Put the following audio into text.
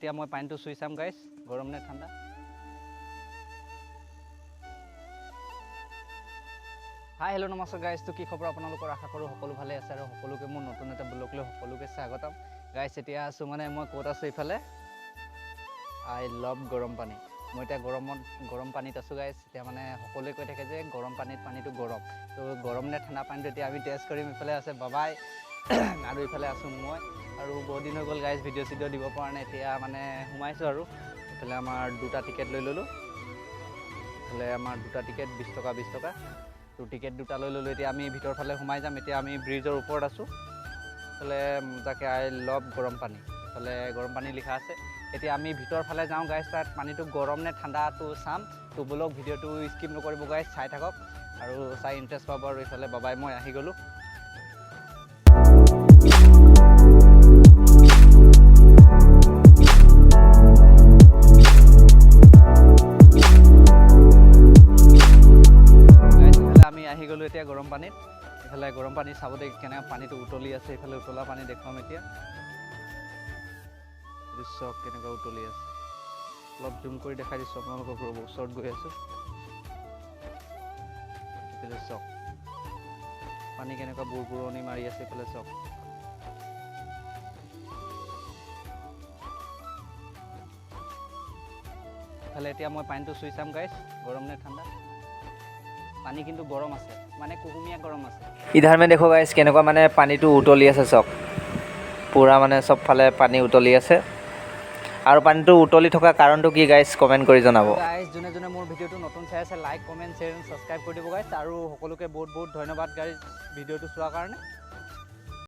এতিয়া মই পানীটো চুই চাম গাইছ গৰম নে ঠাণ্ডা। হাই হেল্ল' নমস্কাৰ গাইছ, তো কি খবৰ আপোনালোকৰ? আশা কৰোঁ সকলো ভালে আছে আৰু সকলোকে মোৰ নতুন এটা ব্লগ লৈ সকলোকে স্বাগতম গাইছ। এতিয়া আছোঁ মানে মই ক'ত আছোঁ, ইফালে আই লাভ গৰম পানী। মই এতিয়া গৰম পানীত আছোঁ গাইছ। এতিয়া মানে সকলোৱে কৈ থাকে যে গৰম পানীটো গৰম, তো গৰম নে ঠাণ্ডা পানীটো এতিয়া আমি টেষ্ট কৰিম। ইফালে আছে বাবাই আৰু ইফালে আছোঁ মই, আৰু বহুত দিন হৈ গ'ল গাইছ ভিডিঅ' চিডিঅ' দিব পৰা নাই। এতিয়া মানে সোমাইছোঁ আৰু ইফালে আমাৰ দুটা টিকেট লৈ ল'লোঁ। ইফালে আমাৰ দুটা টিকেট 20 টকা তো টিকেট দুটা লৈ ল'লোঁ। এতিয়া আমি ভিতৰ ফালে সোমাই যাম। এতিয়া আমি ব্ৰিজৰ ওপৰত আছোঁ। ইফালে তাকে আই লাভ গৰম পানী, ইফালে গৰম পানী লিখা আছে। এতিয়া আমি ভিতৰ ফালে যাওঁ গাইছ, তাত পানীটো গৰম নে ঠাণ্ডাটো চাম। তো ব'লক ভিডিঅ'টো স্কিপ নকৰিব গাইছ, চাই থাকক আৰু চাই ইণ্টাৰেষ্ট পাব। আৰু ইফালে বাবাই মই আহি গ'লোঁ। আমি আহি গ'লোঁ এতিয়া গৰম পানীত। ইফালে গৰম পানী চাব দে কেনেকৈ পানীটো উতলি আছে। ইফালে উতলা পানী দেখুৱাম এতিয়া। চক কেনেকৈ উতলি আছে, অলপ জুম কৰি দেখাই দিছোঁ আপোনালোকক। ৰ'ব ওচৰত গৈ আছোঁ। ইফালে চক পানী কেনেকুৱা বুৰবুৰণি মাৰি আছে। ইফালে চক ইফালে এতিয়া মই পানীটো চুই চাম গাইছ গৰম নে ঠাণ্ডা। পানী কিন্তু গৰম আছে, মানে কুহুমীয়া গৰম আছে। ইধাৰ মে দেখো গাইছ কেনেকুৱা মানে পানীটো উতলি আছে। চক পূৰা মানে চবফালে পানী উতলি আছে। আৰু পানীটো উতলি থকা কাৰণটো কি গাইছ কমেণ্ট কৰি জনাব গাইছ। যোনে যোনে মোৰ ভিডিঅ'টো নতুন চাই আছে লাইক কমেণ্ট শ্বেয়াৰ ছাবস্ক্ৰাইব কৰি দিব গাইছ। আৰু সকলোকে বহুত বহুত ধন্যবাদ গাইছ ভিডিঅ'টো চোৱাৰ কাৰণে।